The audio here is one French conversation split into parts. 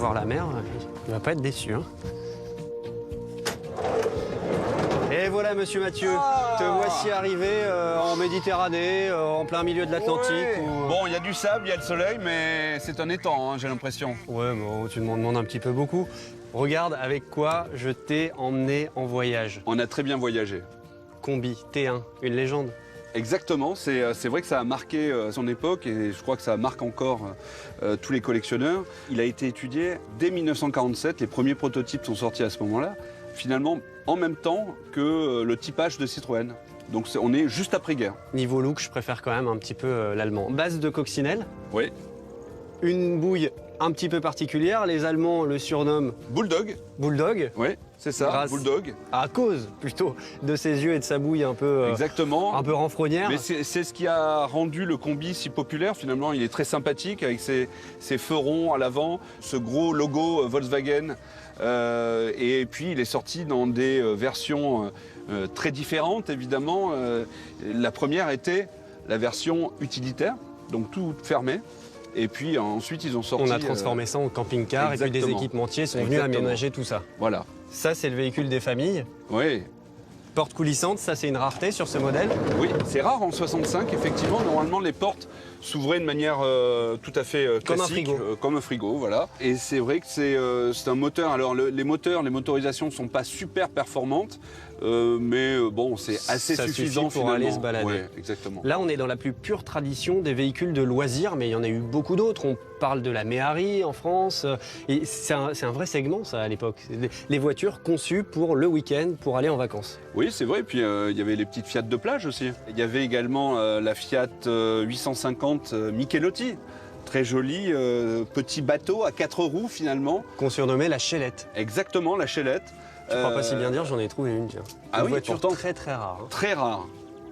voir la mer, il va pas être déçu. Hein. Et voilà, monsieur Mathieu, te voici arrivé en Méditerranée, en plein milieu de l'Atlantique. Ouais. Où... Bon, il y a du sable, il y a le soleil, mais c'est un étang, hein, j'ai l'impression. Ouais, bon, tu m'en demandes un petit peu beaucoup. Regarde avec quoi je t'ai emmené en voyage. On a très bien voyagé. Combi T1, une légende. Exactement, c'est vrai que ça a marqué son époque et je crois que ça marque encore tous les collectionneurs. Il a été étudié dès 1947, les premiers prototypes sont sortis à ce moment-là, finalement en même temps que le typage de Citroën. Donc on est juste après-guerre. Niveau look, je préfère quand même un petit peu l'allemand. Base de coccinelle, Oui. une bouille un petit peu particulière. Les Allemands le surnomment Bulldog. Bulldog. Oui, c'est ça, Grâce Bulldog. À cause plutôt de ses yeux et de sa bouille un peu, Exactement. un peu renfrognière. Mais c'est ce qui a rendu le combi si populaire. Finalement, il est très sympathique avec ses feux ronds à l'avant, ce gros logo Volkswagen. Et puis, il est sorti dans des versions très différentes, évidemment. La première était la version utilitaire, donc tout fermé. Et puis ensuite, ils ont sorti... On a transformé ça en camping-car et puis des Exactement. équipementiers sont venus Exactement. aménager tout ça. Voilà. Ça, c'est le véhicule des familles. Oui. Porte coulissante, ça, c'est une rareté sur ce modèle. Oui, c'est rare en 65, effectivement. Normalement, les portes s'ouvraient de manière tout à fait classique. Comme un frigo. Comme un frigo, voilà. Et c'est vrai que c'est un moteur. Alors, les motorisations ne sont pas super performantes, mais bon, c'est assez Ça suffisant suffit pour aller se balader. Ouais, exactement. Là, on est dans la plus pure tradition des véhicules de loisirs, mais il y en a eu beaucoup d'autres. On parle de la Méhari en France. Et c'est un vrai segment, ça, à l'époque. Les voitures conçues pour le week-end, pour aller en vacances. Oui, c'est vrai. Et puis, il y avait les petites Fiat de plage aussi. Il y avait également la Fiat 850 Michelotti. Très joli petit bateau à 4 roues, finalement. Qu'on surnommait la Chellette. Exactement, la Chellette. Je crois pas si bien dire, j'en ai trouvé une, tiens. Ah Une oui, voiture pourtant très très rare. Hein. très rare.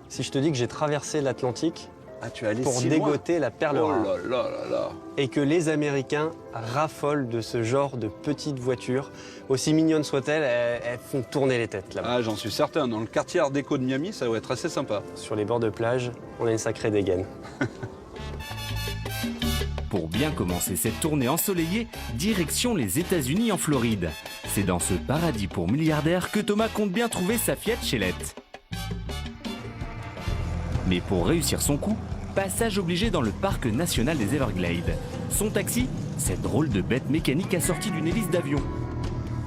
Si je te dis que j'ai traversé l'Atlantique Ah, tu es allé pour si loin. dégoter la perle Oh rare. là là là là. Et que les Américains raffolent de ce genre de petites voitures. Aussi mignonnes soient-elles, elles font tourner les têtes là-bas. Ah, j'en suis certain. Dans le quartier Art déco de Miami, ça va être assez sympa. Sur les bords de plage, on a une sacrée dégaine. Pour bien commencer cette tournée ensoleillée, direction les États-Unis en Floride. C'est dans ce paradis pour milliardaires que Thomas compte bien trouver sa Fiat Chellette. Mais pour réussir son coup, passage obligé dans le parc national des Everglades. Son taxi, cette drôle de bête mécanique assortie d'une hélice d'avion.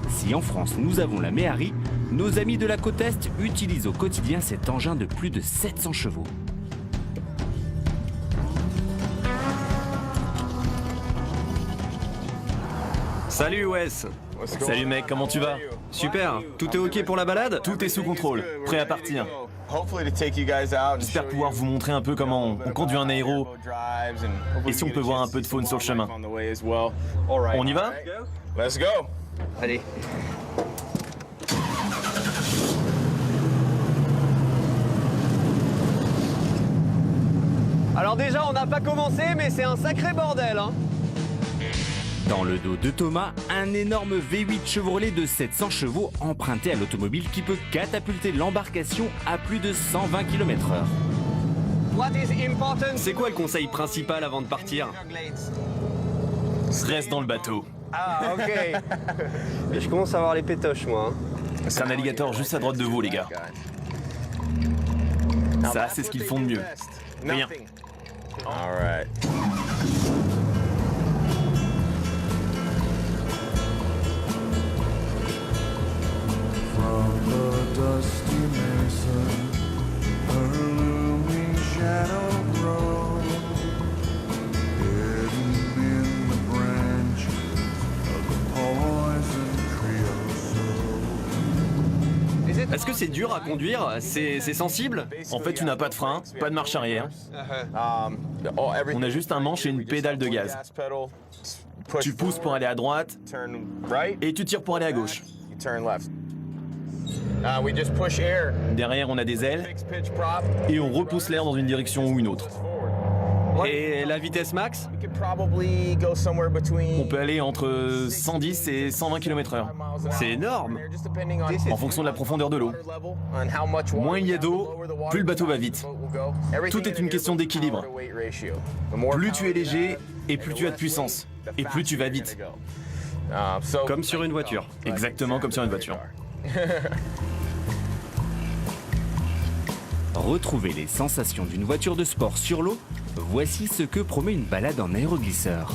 Si en France nous avons la Méhari, nos amis de la côte Est utilisent au quotidien cet engin de plus de 700 chevaux. Salut Wes. Salut mec, comment tu vas? Super, tout est ok pour la balade? Tout est sous contrôle, prêt à partir. J'espère pouvoir vous montrer un peu comment on conduit un aéro et si on peut voir un peu de faune sur le chemin. On y va? Let's go. Allez. Alors déjà, on n'a pas commencé, mais c'est un sacré bordel, hein. Dans le dos de Thomas, un énorme V8 Chevrolet de 700 chevaux emprunté à l'automobile qui peut catapulter l'embarcation à plus de 120 km/h. C'est quoi le conseil principal avant de partir? Reste dans le bateau. Ah, ok. Mais je commence à avoir les pétoches, moi. Hein. C'est un alligator juste à droite de vous les gars. Ça, c'est ce qu'ils font de mieux. Rien. All right. From the dusty mesa, a looming shadow grows, hidden in the branch of the poison creosote. Est-ce que c'est dur à conduire? C'est sensible? En fait, tu n'as pas de frein, pas de marche arrière. On a juste un manche et une pédale de gaz. Tu pousses pour aller à droite Turn right. et tu tires pour aller à gauche. You turn left. We just push air. Derrière, on a des ailes Fixed pitch prop. et on repousse l'air dans une direction ou une autre. Et la vitesse max? We could probably go somewhere between. On peut aller entre 110 et 120 km/h. C'est énorme. Just depending on En fonction de la profondeur de l'eau. level and how much Moins water il y a you d'eau, have, the lower the water plus le bateau va vite. will go. Everything Tout est in une here question is a d'équilibre. power to weight ratio. The more Plus tu es power you léger have, et plus tu as de puissance. Et plus tu vas vite. Comme sur une voiture. Exactement comme sur une voiture. Retrouvez les sensations d'une voiture de sport sur l'eau. Voici ce que promet une balade en aéroglisseur.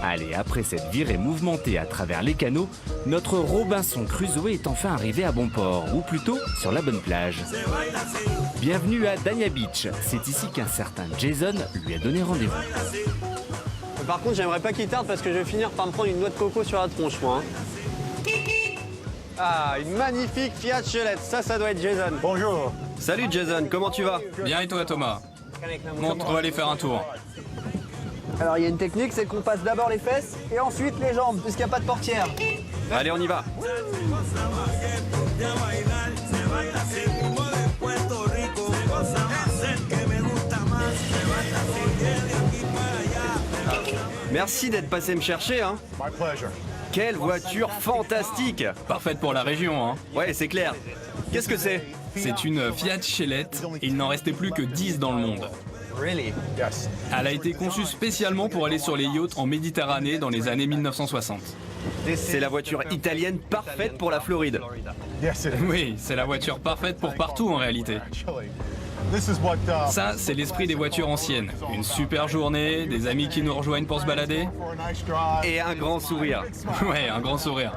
Allez, après cette virée mouvementée à travers les canaux, notre Robinson Crusoe est enfin arrivé à bon port, ou plutôt sur la bonne plage. Bienvenue à Dania Beach. C'est ici qu'un certain Jason lui a donné rendez-vous. Par contre, j'aimerais pas qu'il tarde parce que je vais finir par me prendre une noix de coco sur la tronche, moi. Ah, une magnifique Fiat Chelette, ça doit être Jason. Bonjour. Salut Jason, comment tu vas? Bien et toi Thomas? Montre, on va aller faire un tour. Alors, il y a une technique, c'est qu'on passe d'abord les fesses et ensuite les jambes, puisqu'il n'y a pas de portière. Allez, on y va. Merci d'être passé me chercher, hein. My pleasure. Quelle voiture fantastique! Parfaite pour la région, hein. Ouais, c'est clair. Qu'est-ce que c'est? C'est une Fiat Chelette et il n'en restait plus que 10 dans le monde. Really? Yes. Elle a été conçue spécialement pour aller sur les yachts en Méditerranée dans les années 1960. C'est la voiture italienne parfaite pour la Floride. Yes, it is. Oui, c'est la voiture parfaite pour partout en réalité. Actually, this is what. Ça, c'est l'esprit des voitures anciennes. Une super journée, des amis qui nous rejoignent pour se balader. For a nice drive. Et un grand sourire. Ouais, un grand sourire.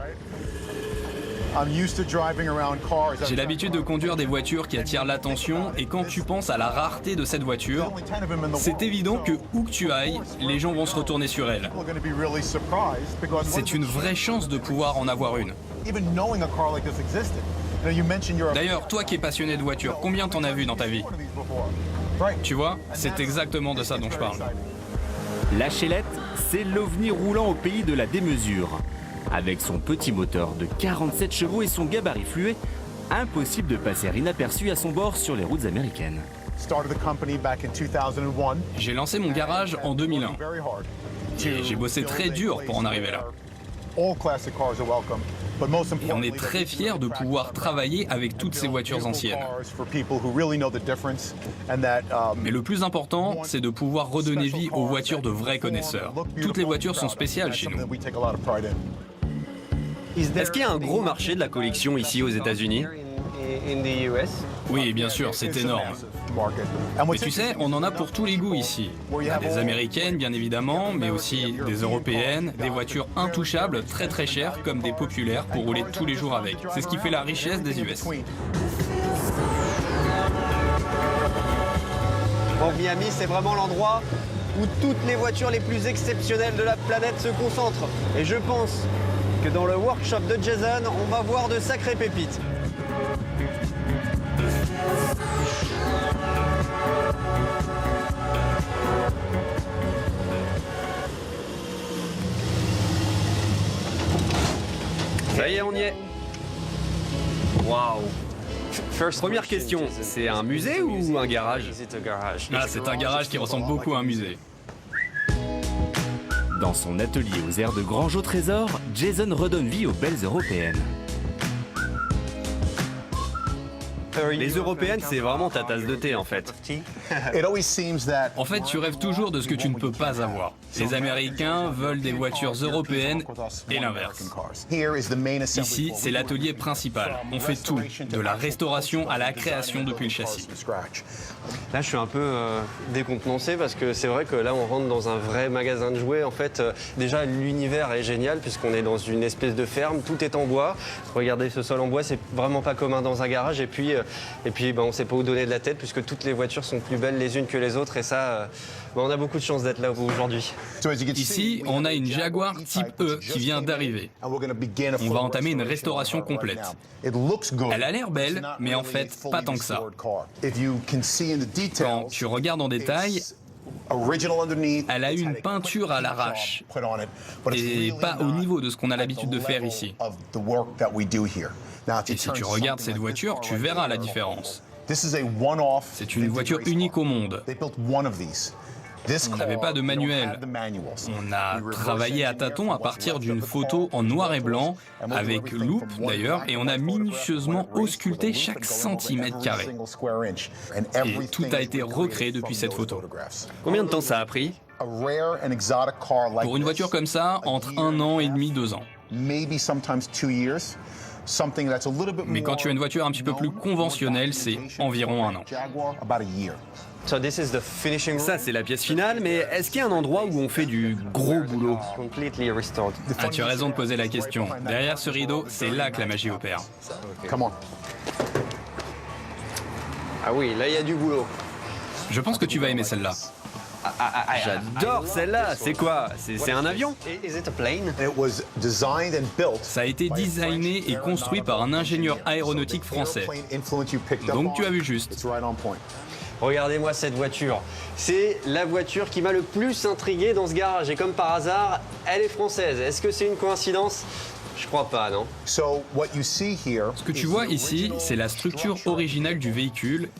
I'm used to driving around cars. J'ai l'habitude de conduire des voitures qui attirent l'attention et quand tu penses à la rareté de cette voiture, Only 10 of them in the c'est world, évident so que où que tu ailles, les gens vont se retourner sur elle. people are going to be really surprised because C'est une vraie chance de pouvoir en avoir une. even knowing a car like this existed. You know, you mentioned you're a D'ailleurs, toi qui es passionné de voitures, combien t'en as vu dans ta vie? one of these before. Right. Tu vois, c'est exactement de ça dont je parle. La Chelette, c'est l'ovni roulant au pays de la démesure. Avec son petit moteur de 47 chevaux et son gabarit fluet, impossible de passer inaperçu à son bord sur les routes américaines. Started the company back in 2001. J'ai lancé mon garage en 2001 Very hard. et j'ai bossé très dur pour en arriver là. All classic cars are welcome, but most Et on importantly, est très fiers de pouvoir travailler avec toutes ces voitures anciennes. For people who really know the difference and that, Mais le plus important, c'est de pouvoir redonner vie aux voitures de vrais connaisseurs. Toutes les voitures sont spéciales chez nous. Est-ce qu'il y a un gros marché de la collection ici aux États-Unis? Oui, bien sûr, c'est énorme. Mais tu sais, on en a pour tous les goûts ici. Des américaines, bien évidemment, mais aussi des européennes, des voitures intouchables, très très chères, comme des populaires pour rouler tous les jours avec. C'est ce qui fait la richesse des US. Bon, Miami, c'est vraiment l'endroit où toutes les voitures les plus exceptionnelles de la planète se concentrent. Et je pense que dans le workshop de Jason, on va voir de sacrées pépites. Ça y est, on y est. Waouh. Première question, c'est un musée ou un garage? Ah, c'est un garage qui ressemble beaucoup à un musée. Dans son atelier aux airs de Grange au Trésor, Jason redonne vie aux belles européennes. Les européennes, c'est vraiment ta tasse de thé en fait. It always seems that En fait, tu rêves toujours de ce que tu ne peux pas avoir. Les Américains veulent des voitures européennes et l'inverse. here is the main assembly Ici, c'est l'atelier principal. On fait tout, de la restauration à la création depuis le châssis. from scratch. Là, je suis un peu décontenancé parce que c'est vrai que là, on rentre dans un vrai magasin de jouets. En fait, déjà, l'univers est génial puisqu'on est dans une espèce de ferme. Tout est en bois. Regardez ce sol en bois, c'est vraiment pas commun dans un garage. Et puis on ne sait pas où donner de la tête puisque toutes les voitures sont plus belles les unes que les autres. Et ça, on a beaucoup de chance d'être là aujourd'hui. So as you can Ici, see, on a une Jaguar type E qui vient d'arriver. and we're gonna begin a On va entamer une restauration complète. It looks good. Elle a l'air belle, mais en fait, pas tant que ça. If you can see in the Quand details, tu regardes en détail, original underneath, elle a eu it's une had a peinture à l'arrache. put on it, but it's Et really pas au not niveau de ce qu'on a at l'habitude de the faire level ici. of the work that we do here. Now, if you Et si turn tu regardes something cette like this voiture, car tu right verras here, la différence. This is a one-off. C'est une vintage voiture race unique car. au monde. They built one of these. On n'avait pas de manuel. On a travaillé à tâtons à partir d'une photo en noir et blanc, avec loupe d'ailleurs, et on a minutieusement ausculté chaque centimètre carré. Et tout a été recréé depuis cette photo. Combien de temps ça a pris? Pour une voiture comme ça, entre 1 an et demi, 2 ans. Mais quand tu as une voiture un petit peu plus conventionnelle, c'est environ 1 an. Ça, c'est la pièce finale, mais est-ce qu'il y a un endroit où on fait du gros boulot? Ah, tu as raison de poser la question. Derrière ce rideau, c'est là que la magie opère. Ah oui, là il y a du boulot. Je pense que tu vas aimer celle-là. J'adore celle-là. C'est quoi? C'est un avion? Ça a été designé et construit par un ingénieur aéronautique français. Donc tu as vu juste. Regardez-moi cette voiture. C'est la voiture qui m'a le plus intrigué dans ce garage. Et comme par hasard, elle est française. Est-ce que c'est une coïncidence? Je crois pas, non? Ce que tu vois ici, c'est la structure originale du véhicule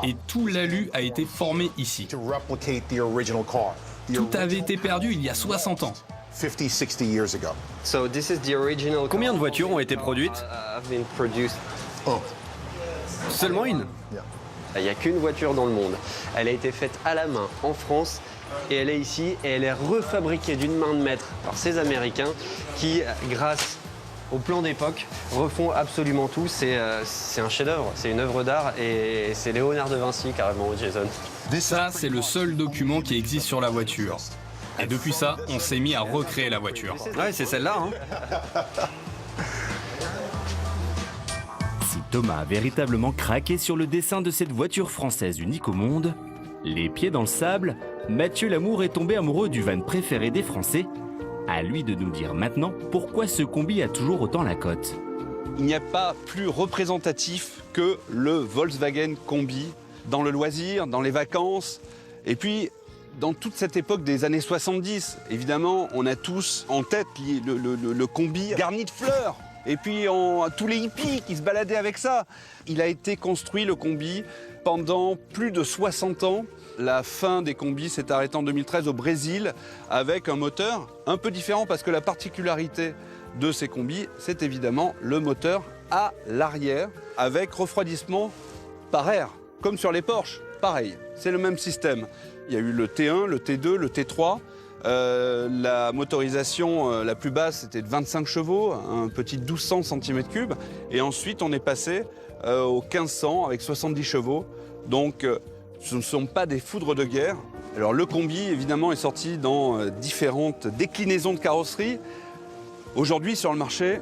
et tout l'alu a été formé ici. Tout avait été perdu il y a 60 ans. Combien de voitures ont été produites? Seulement une? Il n'y a qu'une voiture dans le monde. Elle a été faite à la main en France et elle est ici et elle est refabriquée d'une main de maître par ces Américains qui, grâce au plan d'époque, refont absolument tout. C'est un chef-d'œuvre, c'est une œuvre d'art et c'est Léonard de Vinci carrément, Jason. Ça, c'est le seul document qui existe sur la voiture. Et depuis ça, on s'est mis à recréer la voiture. Ouais, c'est celle-là, hein. Si Thomas a véritablement craqué sur le dessin de cette voiture française unique au monde, les pieds dans le sable, Mathieu Lamour est tombé amoureux du van préféré des Français. À lui de nous dire maintenant pourquoi ce combi a toujours autant la cote. Il n'y a pas plus représentatif que le Volkswagen Combi dans le loisir, dans les vacances, et puis dans toute cette époque des années 70. Évidemment, on a tous en tête le combi garni de fleurs. Et puis tous les hippies qui se baladaient avec ça. Il a été construit, le combi, pendant plus de 60 ans. La fin des combis s'est arrêtée en 2013 au Brésil avec un moteur un peu différent parce que la particularité de ces combis, c'est évidemment le moteur à l'arrière avec refroidissement par air, comme sur les Porsche. Pareil, c'est le même système. Il y a eu le T1, le T2, le T3. La motorisation la plus basse était de 25 chevaux, un petit 1200 cm3. Et ensuite, on est passé au 1500 avec 70 chevaux. Donc, ce ne sont pas des foudres de guerre. Alors, le combi, évidemment, est sorti dans différentes déclinaisons de carrosserie. Aujourd'hui, sur le marché,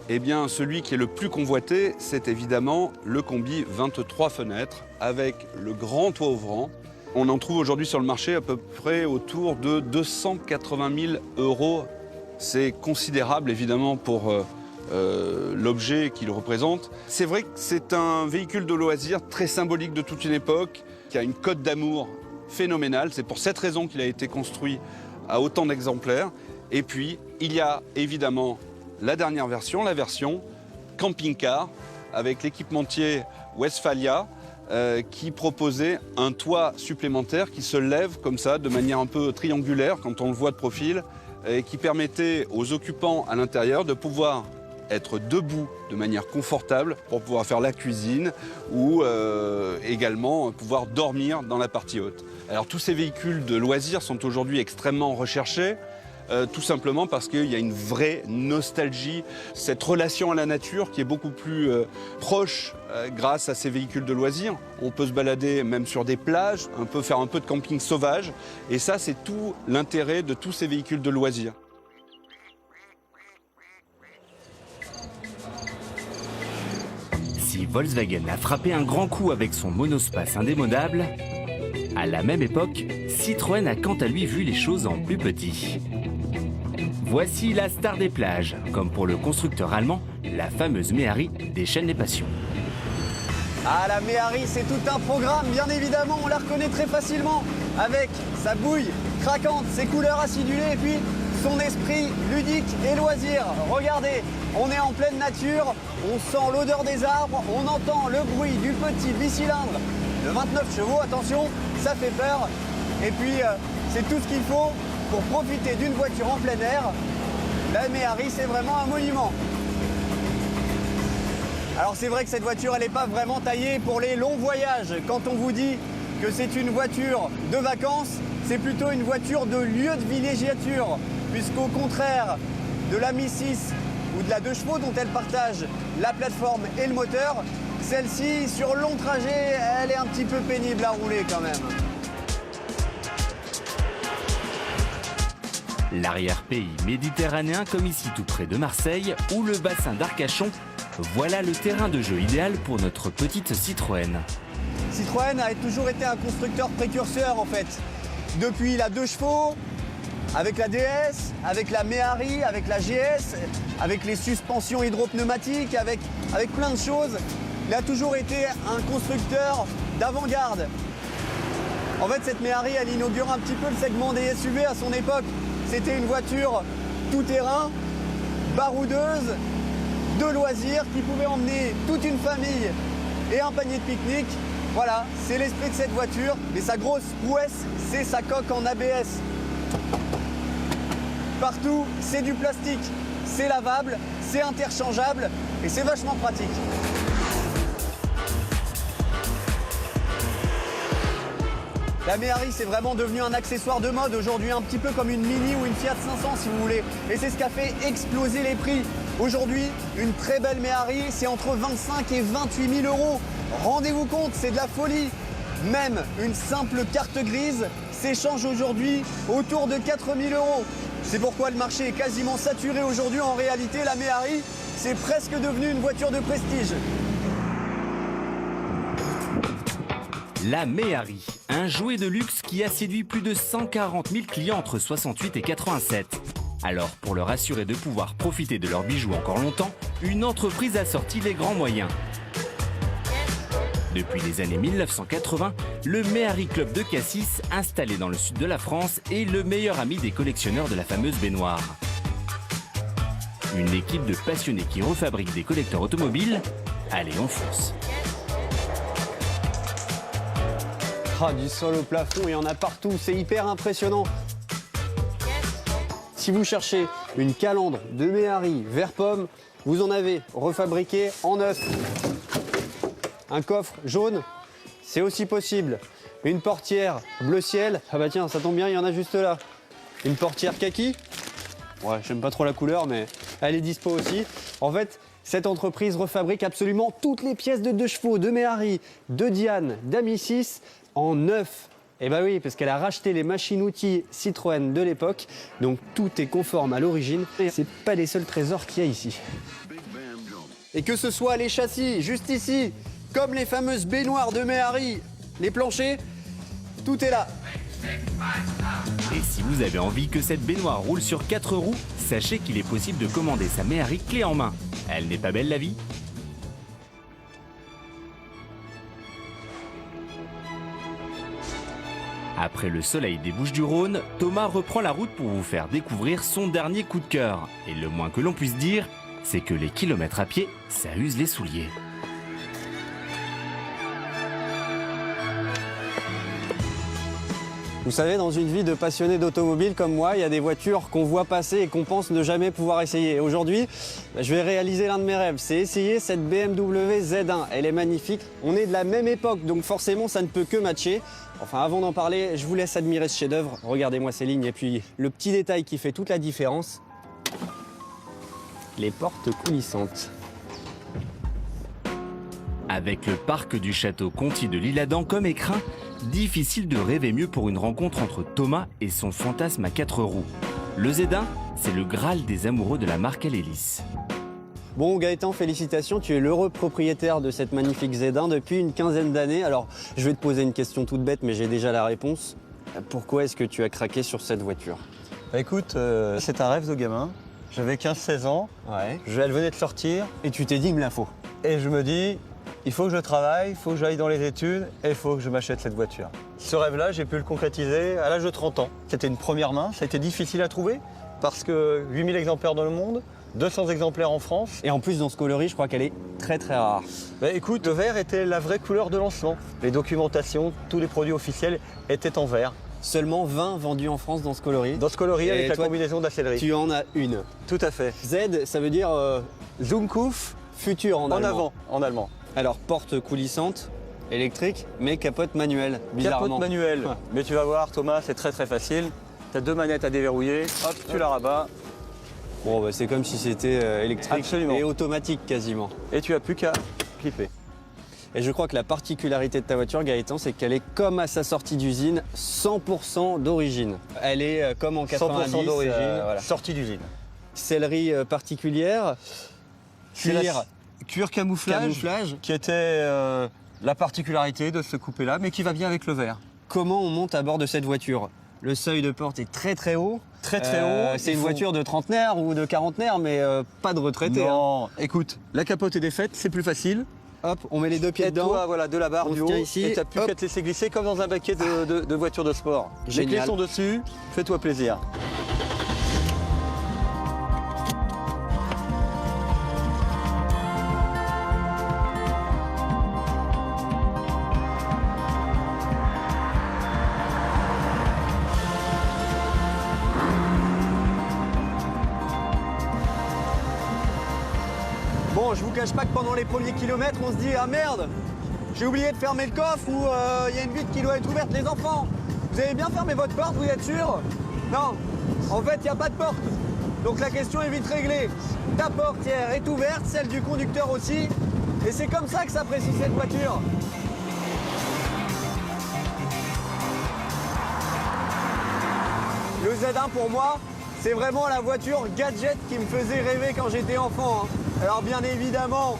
eh bien, celui qui est le plus convoité, c'est évidemment le combi 23 fenêtres avec le grand toit ouvrant. On en trouve aujourd'hui sur le marché à peu près autour de 280 000 €. C'est considérable, évidemment, pour l'objet qu'il représente. C'est vrai que c'est un véhicule de loisir très symbolique de toute une époque, qui a une cote d'amour phénoménale. C'est pour cette raison qu'il a été construit à autant d'exemplaires. Et puis, il y a évidemment la dernière version, la version camping-car, avec l'équipementier Westphalia, qui proposait un toit supplémentaire qui se lève comme ça, de manière un peu triangulaire, quand on le voit de profil, et qui permettait aux occupants à l'intérieur de pouvoir être debout de manière confortable pour pouvoir faire la cuisine ou également pouvoir dormir dans la partie haute. Alors tous ces véhicules de loisirs sont aujourd'hui extrêmement recherchés, tout simplement parce qu'il y a une vraie nostalgie, cette relation à la nature qui est beaucoup plus proche grâce à ces véhicules de loisirs. On peut se balader même sur des plages, on peut faire un peu de camping sauvage, et ça c'est tout l'intérêt de tous ces véhicules de loisirs. Si Volkswagen a frappé un grand coup avec son monospace indémodable, à la même époque, Citroën a quant à lui vu les choses en plus petit. Voici la star des plages, comme pour le constructeur allemand, la fameuse Méhari déchaîne les passions. Ah, la Méhari, c'est tout un programme, bien évidemment, on la reconnaît très facilement, avec sa bouille craquante, ses couleurs acidulées et puis son esprit ludique et loisir. Regardez, on est en pleine nature, on sent l'odeur des arbres, on entend le bruit du petit bicylindre de 29 chevaux, attention, ça fait peur. Et puis, c'est tout ce qu'il faut pour profiter d'une voiture en plein air. La Méhari, c'est vraiment un monument. Alors c'est vrai que cette voiture, elle n'est pas vraiment taillée pour les longs voyages. Quand on vous dit que c'est une voiture de vacances, c'est plutôt une voiture de lieu de villégiature, puisqu'au contraire de la Mi 6 ou de la 2 chevaux dont elle partage la plateforme et le moteur, celle-ci, sur long trajet, elle est un petit peu pénible à rouler quand même. L'arrière-pays méditerranéen, comme ici tout près de Marseille, ou le bassin d'Arcachon, voilà le terrain de jeu idéal pour notre petite Citroën. Citroën a toujours été un constructeur précurseur en fait. Depuis la 2 chevaux, avec la DS, avec la Méhari, avec la GS, avec les suspensions hydropneumatiques, avec plein de choses. Il a toujours été un constructeur d'avant-garde. En fait, cette Méhari, elle inaugure un petit peu le segment des SUV à son époque. C'était une voiture tout-terrain, baroudeuse, de loisirs, qui pouvait emmener toute une famille et un panier de pique-nique. Voilà, c'est l'esprit de cette voiture. Mais sa grosse prouesse, c'est sa coque en ABS. Partout, c'est du plastique, c'est lavable, c'est interchangeable et c'est vachement pratique. La Méhari, c'est vraiment devenu un accessoire de mode aujourd'hui, un petit peu comme une Mini ou une Fiat 500 si vous voulez. Et c'est ce qui a fait exploser les prix. Aujourd'hui, une très belle Méhari, c'est entre 25 et 28 000 euros. Rendez-vous compte, c'est de la folie. Même une simple carte grise s'échange aujourd'hui autour de 4 000 euros. C'est pourquoi le marché est quasiment saturé aujourd'hui. En réalité, la Méhari, c'est presque devenu une voiture de prestige. La Méhari, un jouet de luxe qui a séduit plus de 140 000 clients entre 68 et 87. Alors, pour leur assurer de pouvoir profiter de leurs bijoux encore longtemps, une entreprise a sorti les grands moyens. Depuis les années 1980, le Méhari Club de Cassis, installé dans le sud de la France, est le meilleur ami des collectionneurs de la fameuse baignoire. Une équipe de passionnés qui refabriquent des collecteurs automobiles. Allez, on fonce. Ah, du sol au plafond, il y en a partout, c'est hyper impressionnant. Si vous cherchez une calandre de Méhari vert pomme, vous en avez refabriqué en neuf. Un coffre jaune, c'est aussi possible. Une portière bleu ciel, ah bah tiens, ça tombe bien, il y en a juste là. Une portière kaki, ouais, j'aime pas trop la couleur, mais elle est dispo aussi. En fait, cette entreprise refabrique absolument toutes les pièces de 2 chevaux, de Méhari, de Diane, d'Ami 6 en neuf. Eh ben oui, parce qu'elle a racheté les machines-outils Citroën de l'époque, donc tout est conforme à l'origine. Et c'est pas les seuls trésors qu'il y a ici. Et que ce soit les châssis, juste ici, comme les fameuses baignoires de Méhari, les planchers, tout est là. Et si vous avez envie que cette baignoire roule sur 4 roues, sachez qu'il est possible de commander sa Méhari clé en main. Elle n'est pas belle la vie ? Après le soleil des Bouches-du-Rhône, Thomas reprend la route pour vous faire découvrir son dernier coup de cœur. Et le moins que l'on puisse dire, c'est que les kilomètres à pied, ça use les souliers. Vous savez, dans une vie de passionné d'automobile comme moi, il y a des voitures qu'on voit passer et qu'on pense ne jamais pouvoir essayer. Aujourd'hui, je vais réaliser l'un de mes rêves, c'est essayer cette BMW Z1. Elle est magnifique. On est de la même époque, donc forcément, ça ne peut que matcher. Enfin, avant d'en parler, je vous laisse admirer ce chef-d'œuvre. Regardez-moi ces lignes et puis le petit détail qui fait toute la différence, les portes coulissantes. Avec le parc du château Conti de l'Isle-Adam comme écrin, difficile de rêver mieux pour une rencontre entre Thomas et son fantasme à 4 roues. Le Z1, c'est le Graal des amoureux de la marque L-Hélice. Bon Gaëtan, félicitations, tu es l'heureux propriétaire de cette magnifique Z1 depuis une quinzaine d'années. Alors, je vais te poser une question toute bête, mais j'ai déjà la réponse. Pourquoi est-ce que tu as craqué sur cette voiture? Bah écoute, c'est un rêve de gamin. J'avais 15-16 ans, elle venait de sortir. Et tu t'es dit, il me la faut. Et je me dis, il faut que je travaille, il faut que j'aille dans les études et il faut que je m'achète cette voiture. Ce rêve-là, j'ai pu le concrétiser à l'âge de 30 ans. C'était une première main, ça a été difficile à trouver parce que 8000 exemplaires dans le monde, 200 exemplaires en France. Et en plus, dans ce coloris, je crois qu'elle est très très rare. Bah, écoute, le vert était la vraie couleur de lancement. Les documentations, tous les produits officiels étaient en vert. Seulement 20 vendus en France dans ce coloris. Dans ce coloris, Et avec la toi, combinaison de la sellerie. Tu en as une. Tout à fait. Z, ça veut dire Zukunft, futur en allemand. En avant, en allemand. Alors, porte coulissante, électrique, mais capote manuelle, bizarrement. Capote manuelle. Ouais. Mais tu vas voir, Thomas, c'est très très facile. Tu as 2 manettes à déverrouiller, hop, tu la rabats. Bon, bah, c'est comme si c'était électrique Absolument. et automatique quasiment. Et tu n'as plus qu'à clipper. Et je crois que la particularité de ta voiture, Gaëtan, c'est qu'elle est comme à sa sortie d'usine, 100% d'origine. Elle est comme en 90. 100% d'origine, voilà. sortie d'usine. Sellerie particulière, Cuir camouflage, qui était la particularité de ce coupé-là, mais qui va bien avec le vert. Comment on monte à bord de cette voiture? Le seuil de porte est très très haut. Très très haut. C'est une voiture de trentenaire ou de quarantenaire, mais pas de retraité. Non, hein. écoute, la capote est défaite, c'est plus facile. Hop, on met les 2 pieds dedans. Toi, voilà, de la barre On du se haut, tient ici, et t'as plus hop. qu'à te laisser glisser comme dans un baquet de voitures de sport. Génial. Les clés sont dessus, fais-toi plaisir. Bon, je vous cache pas que pendant les premiers kilomètres, on se dit ah merde, j'ai oublié de fermer le coffre ou il y a une vitre qui doit être ouverte. Les enfants, vous avez bien fermé votre porte, vous êtes sûr? Non, en fait, il n'y a pas de porte. Donc la question est vite réglée. Ta portière est ouverte, celle du conducteur aussi. Et c'est comme ça que s'apprécie cette voiture. Le Z1 pour moi, c'est vraiment la voiture gadget qui me faisait rêver quand j'étais enfant. Hein. Alors bien évidemment,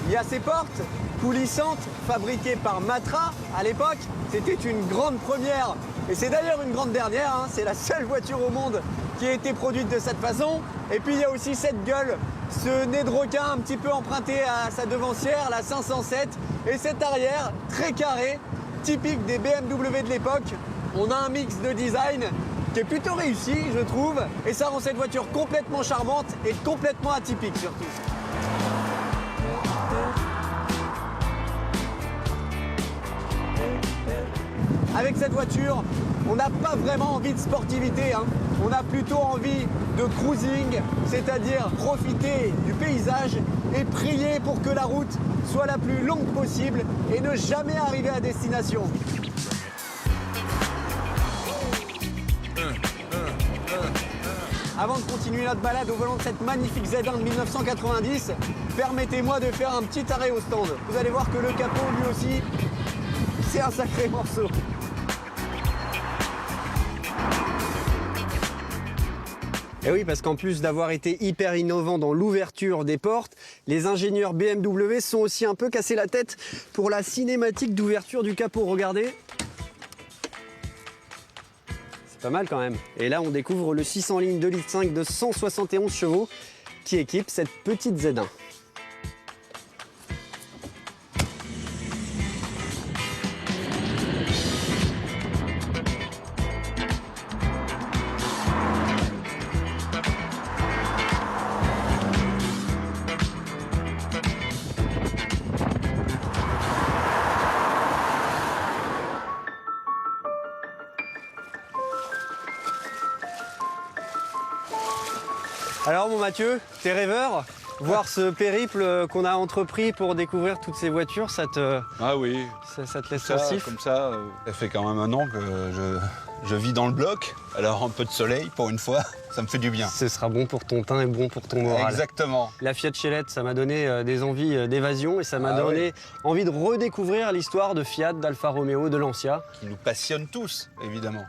il y a ces portes coulissantes fabriquées par Matra à l'époque. C'était une grande première et c'est d'ailleurs une grande dernière. Hein. C'est la seule voiture au monde qui a été produite de cette façon. Et puis il y a aussi cette gueule, ce nez de requin un petit peu emprunté à sa devancière, la 507, et cet arrière très carré, typique des BMW de l'époque. On a un mix de design qui est plutôt réussi, je trouve, et ça rend cette voiture complètement charmante et complètement atypique surtout. Avec cette voiture, on n'a pas vraiment envie de sportivité, hein. On a plutôt envie de cruising, c'est-à-dire profiter du paysage et prier pour que la route soit la plus longue possible et ne jamais arriver à destination. Avant de continuer notre balade au volant de cette magnifique Z1 de 1990, permettez-moi de faire un petit arrêt au stand. Vous allez voir que le capot, lui aussi, c'est un sacré morceau. Et oui, parce qu'en plus d'avoir été hyper innovants dans l'ouverture des portes, les ingénieurs BMW sont aussi un peu cassés la tête pour la cinématique d'ouverture du capot. Regardez. C'est pas mal quand même. Et là, on découvre le 600 ligne 2,5 litres de 171 chevaux qui équipe cette petite Z1. Alors mon Mathieu, t'es rêveur? Voir ce périple qu'on a entrepris pour découvrir toutes ces voitures, ça te... Ah oui. Ça te laisse Ça, pensif? comme ça, ça fait quand même un an que je vis dans le bloc. Alors un peu de soleil, pour une fois, ça me fait du bien. Ce sera bon pour ton teint et bon pour ton moral. Exactement. La Fiat Chelette, ça m'a donné des envies d'évasion et ça m'a Ah donné envie de redécouvrir l'histoire de Fiat, d'Alfa Romeo, de Lancia. Qui nous passionne tous, évidemment.